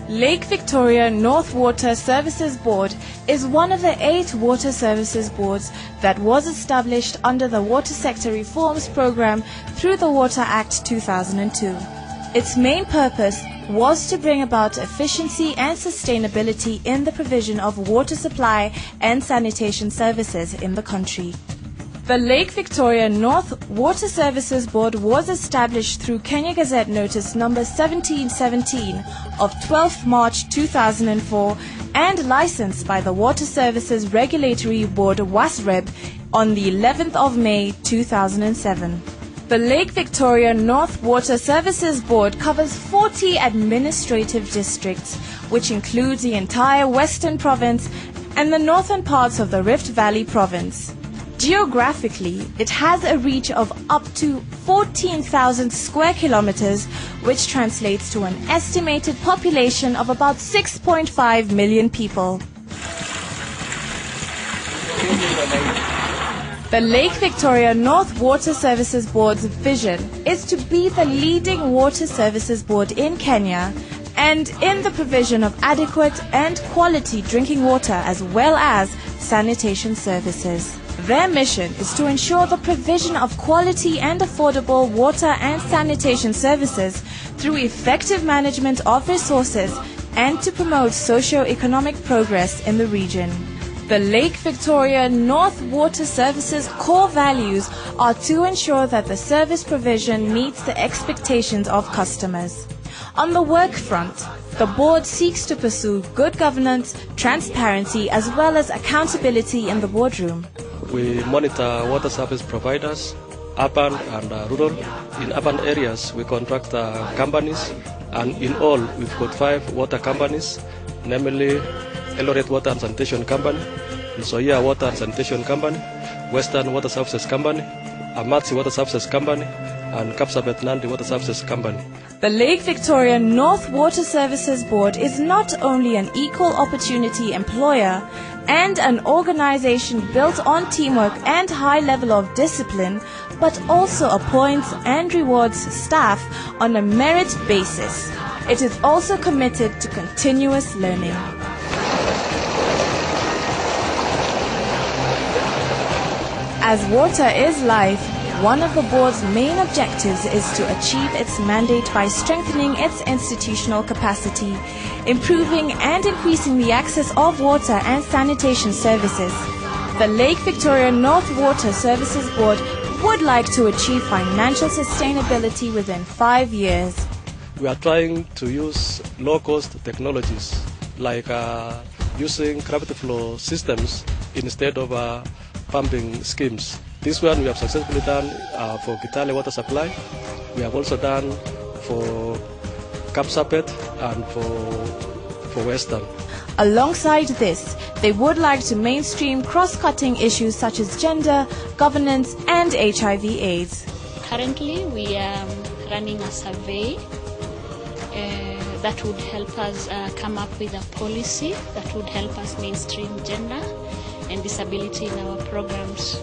Lake Victoria North Water Services Board is one of the 8 water services boards that was established under the Water Sector Reforms Program through the Water Act 2002. Its main purpose was to bring about efficiency and sustainability in the provision of water supply and sanitation services in the country. The Lake Victoria North Water Services Board was established through Kenya Gazette Notice number 1717 of 12th March 2004 and licensed by the Water Services Regulatory Board WASREB on the 11th of May 2007. The Lake Victoria North Water Services Board covers 40 administrative districts, which includes the entire Western Province and the northern parts of the Rift Valley Province. Geographically, it has a reach of up to 14,000 square kilometers, which translates to an estimated population of about 6.5 million people. The Lake Victoria North Water Services Board's vision is to be the leading water services board in Kenya and in the provision of adequate and quality drinking water as well as sanitation services. Their mission is to ensure the provision of quality and affordable water and sanitation services through effective management of resources and to promote socio-economic progress in the region. The Lake Victoria North Water Services core values are to ensure that the service provision meets the expectations of customers. On the work front, the board seeks to pursue good governance, transparency, as well as accountability in the boardroom. We monitor water service providers, urban and rural. In urban areas, we contract companies, and in all, we've got 5 water companies, namely Eldoret Water and Sanitation Company, Nzoia Water and Sanitation Company, Western Water Services Company, Amatsi Water Services Company, and Kapsabet Nandi Water Services Company. The Lake Victoria North Water Services Board is not only an equal opportunity employer and an organization built on teamwork and high level of discipline, but also appoints and rewards staff on a merit basis. It is also committed to continuous learning. As water is life, one of the board's main objectives is to achieve its mandate by strengthening its institutional capacity, improving and increasing the access of water and sanitation services. The Lake Victoria North Water Services Board would like to achieve financial sustainability within 5 years. We are trying to use low-cost technologies like using gravity flow systems instead of pumping schemes. This one we have successfully done for Kitale water supply. We have also done for Kapsabet and for Western. Alongside this, they would like to mainstream cross-cutting issues such as gender, governance and HIV/AIDS. Currently, we are running a survey that would help us come up with a policy that would help us mainstream gender and disability in our programs.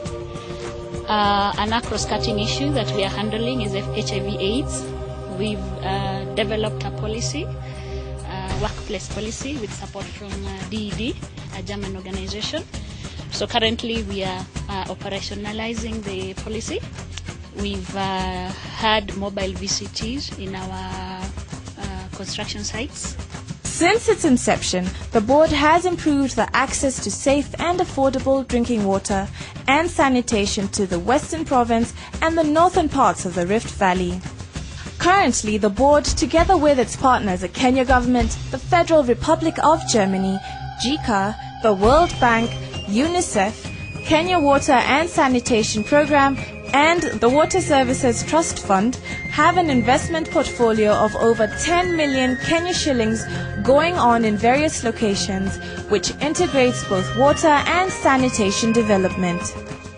An cross-cutting issue that we are handling is HIV/AIDS. We've developed a policy, workplace policy with support from DED, a German organization. So currently we are operationalizing the policy. We've had mobile VCTs in our construction sites. Since its inception, the board has improved the access to safe and affordable drinking water and sanitation to the Western Province and the northern parts of the Rift Valley. Currently, the board, together with its partners, the Kenya government, the Federal Republic of Germany, JICA, the World Bank, UNICEF, Kenya Water and Sanitation Program, and the Water Services Trust Fund, have an investment portfolio of over 10 million Kenya shillings going on in various locations, which integrates both water and sanitation development.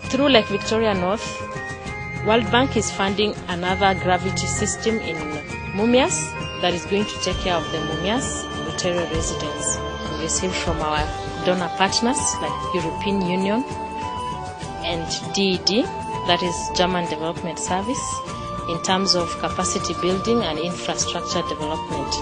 Through Lake Victoria North, World Bank is funding another gravity system in Mumias that is going to take care of the Mumias Butere residents. We received from our donor partners like European Union and DED, that is German Development Service, in terms of capacity building and infrastructure development.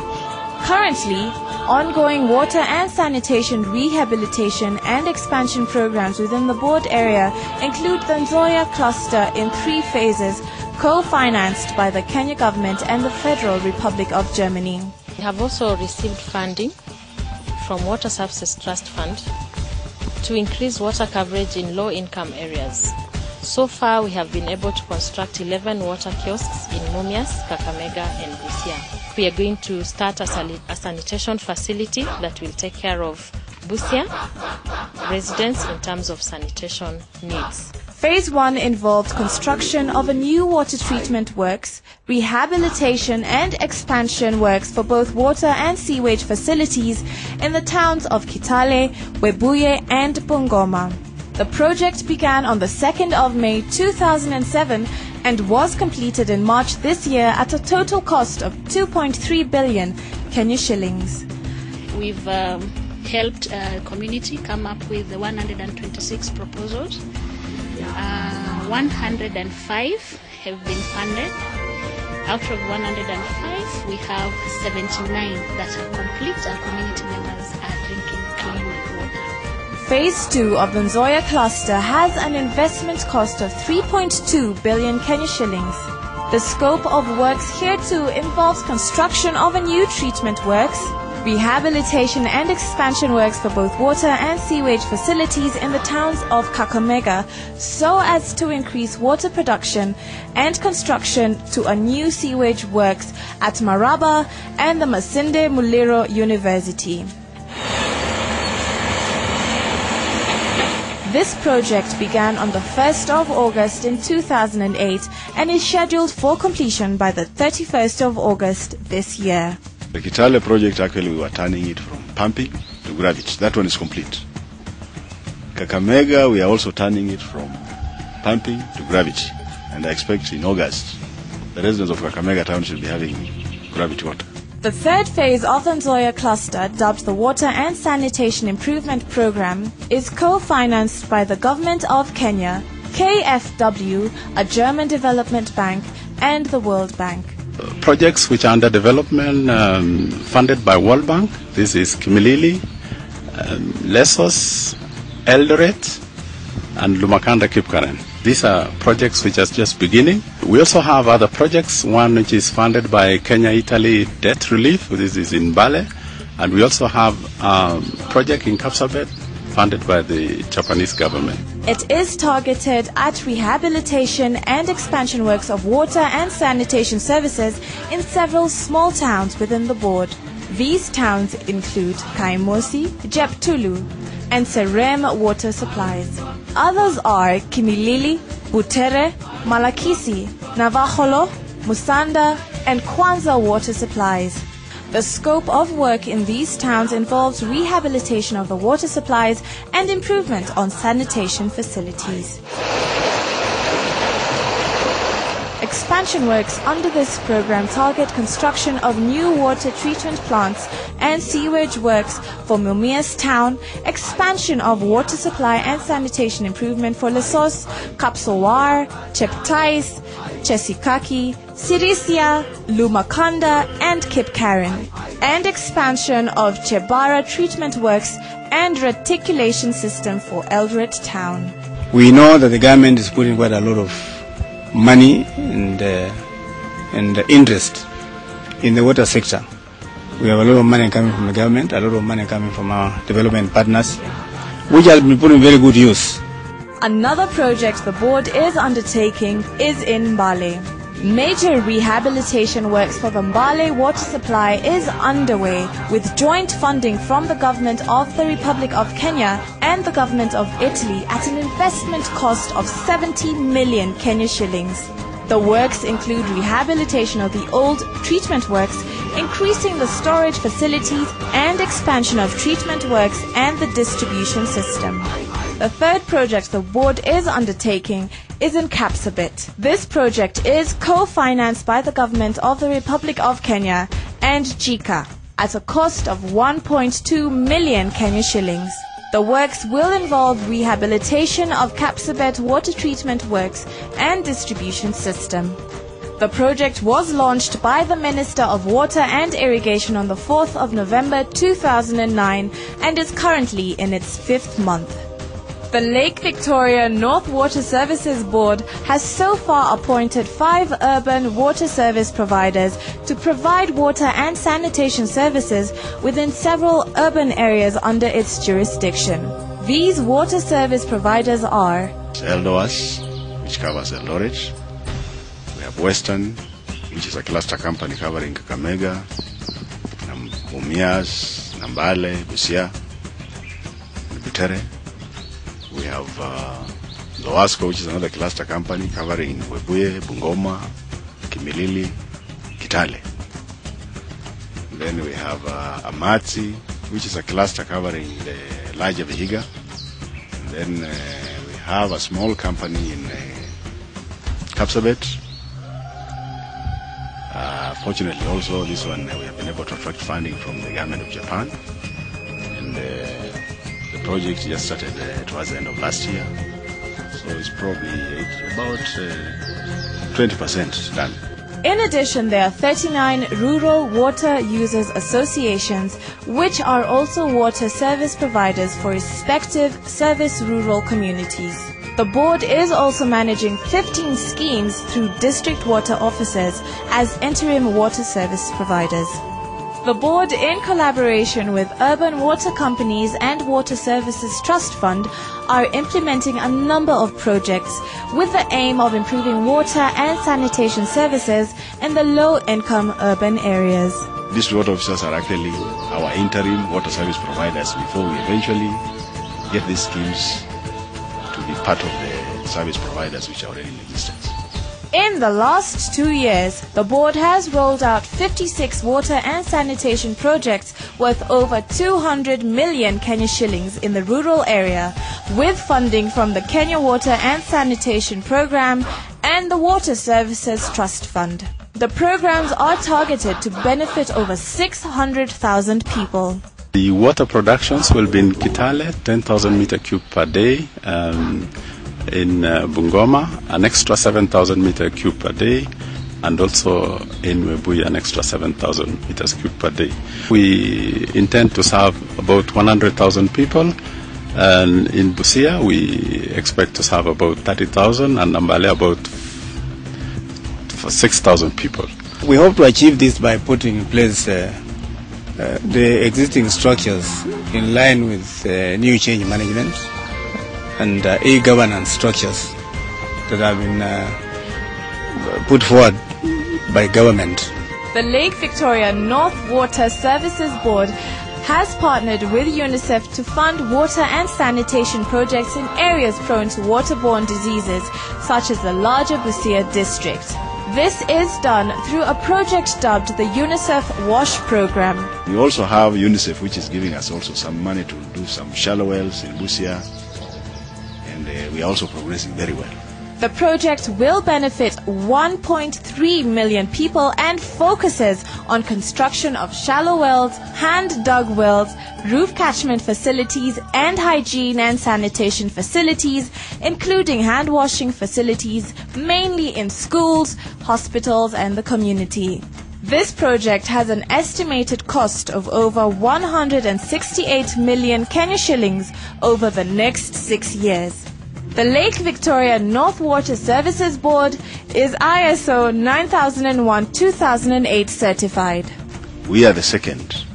Currently, ongoing water and sanitation rehabilitation and expansion programs within the board area include the Nzoia cluster in 3 phases, co-financed by the Kenya government and the Federal Republic of Germany. We have also received funding from Water Services Trust Fund to increase water coverage in low-income areas. So far, we have been able to construct 11 water kiosks in Mumias, Kakamega and Busia. We are going to start a sanitation facility that will take care of Busia residents in terms of sanitation needs. Phase 1 involved construction of a new water treatment works, rehabilitation and expansion works for both water and sewage facilities in the towns of Kitale, Webuye and Bungoma. The project began on the 2nd of May 2007 and was completed in March this year at a total cost of 2.3 billion Kenya shillings. We've helped community come up with 126 proposals. 105 have been funded. Out of 105, we have 79 that are complete. Our community members are drinking clean water. Phase 2 of the Nzoia cluster has an investment cost of 3.2 billion Kenya shillings. The scope of works here too involves construction of a new treatment works, rehabilitation and expansion works for both water and sewage facilities in the towns of Kakamega so as to increase water production, and construction to a new sewage works at Maraba and the Masinde Muliro University. This project began on the 1st of August in 2008 and is scheduled for completion by the 31st of August this year. The Kitale project, actually we were turning it from pumping to gravity. That one is complete. Kakamega, we are also turning it from pumping to gravity. And I expect in August, the residents of Kakamega town should be having gravity water. The third phase of the Nzoia cluster, dubbed the Water and Sanitation Improvement Program, is co-financed by the Government of Kenya, KfW, a German development bank, and the World Bank. Projects which are under development funded by World Bank. This is Kimilili, Lesos, Eldoret, and Lumakanda Kipkaren. These are projects which are just beginning. We also have other projects, one which is funded by Kenya-Italy Debt Relief. This is in Bale. And we also have a project in Kapsabet funded by the Japanese government. It is targeted at rehabilitation and expansion works of water and sanitation services in several small towns within the board. These towns include Kaimosi, Jeptulu, and Serem water supplies. Others are Kimilili, Butere, Malakisi, Navaholo, Musanda, and Kwanza water supplies. The scope of work in these towns involves rehabilitation of the water supplies and improvement on sanitation facilities. Expansion works under this program target construction of new water treatment plants and sewage works for Mumias town, expansion of water supply and sanitation improvement for Lesos, Kapsowar, Cheptais, Chesikaki, Sirisia, Lumakanda and Kipkaren, and expansion of Chebara treatment works and reticulation system for Eldoret town. We know that the government is putting quite a lot of money and interest in the water sector. We have a lot of money coming from the government, a lot of money coming from our development partners, which has been put in very good use. Another project the board is undertaking is in Mbale. Major rehabilitation works for the Mbale water supply is underway with joint funding from the government of the Republic of Kenya and the government of Italy at an investment cost of 70 million Kenya shillings. The works include rehabilitation of the old treatment works, increasing the storage facilities and expansion of treatment works and the distribution system. The third project the board is undertaking is in Kapsabet. This project is co-financed by the government of the Republic of Kenya and JICA at a cost of 1.2 million Kenya shillings. The works will involve rehabilitation of Kapsabet water treatment works and distribution system. The project was launched by the Minister of Water and Irrigation on the 4th of November 2009 and is currently in its 5th month. The Lake Victoria North Water Services Board has so far appointed 5 urban water service providers to provide water and sanitation services within several urban areas under its jurisdiction. These water service providers are Eldoas, which covers Eldoret. We have Western, which is a cluster company covering Kakamega, Mumias, Nambale, Busia, and Butere. We have Loasco, which is another cluster company covering Webuye, Bungoma, Kimilili, Kitale. Then we have Amati, which is a cluster covering the larger Vihiga. And then we have a small company in Kapsabet. Fortunately also this one we have been able to attract funding from the government of Japan. And the project just started towards the end of last year. So it's probably about 20% done. In addition, there are 39 rural water users associations, which are also water service providers for respective service rural communities. The board is also managing 15 schemes through district water officers as interim water service providers. The board, in collaboration with urban water companies and Water Services Trust Fund, are implementing a number of projects with the aim of improving water and sanitation services in the low-income urban areas. These water officers are actually our interim water service providers before we eventually get these schemes to be part of the service providers which are already in existence. In the last 2 years, the board has rolled out 56 water and sanitation projects worth over 200 million Kenya shillings in the rural area, with funding from the Kenya Water and Sanitation Program and the Water Services Trust Fund. The programs are targeted to benefit over 600,000 people. The water productions will be in Kitale, 10,000 meter cube per day. In Bungoma, an extra 7,000 meter cube per day, and also in Webuye, an extra 7,000 meters cube per day. We intend to serve about 100,000 people, and in Busia we expect to serve about 30,000, and Nambale about 6,000 people. We hope to achieve this by putting in place the existing structures in line with new change management and e-governance structures that have been put forward by government. The Lake Victoria North Water Services Board has partnered with UNICEF to fund water and sanitation projects in areas prone to waterborne diseases, such as the larger Busia district. This is done through a project dubbed the UNICEF WASH program. We also have UNICEF, which is giving us also some money to do some shallow wells in Busia. We are also progressing very well. The project will benefit 1.3 million people and focuses on construction of shallow wells, hand-dug wells, roof catchment facilities, and hygiene and sanitation facilities, including hand-washing facilities, mainly in schools, hospitals, and the community. This project has an estimated cost of over 168 million Kenya shillings over the next 6 years. The Lake Victoria North Water Services Board is ISO 9001-2008 certified. We are the second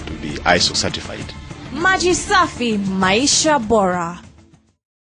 to be ISO certified. Maji safi, maisha bora.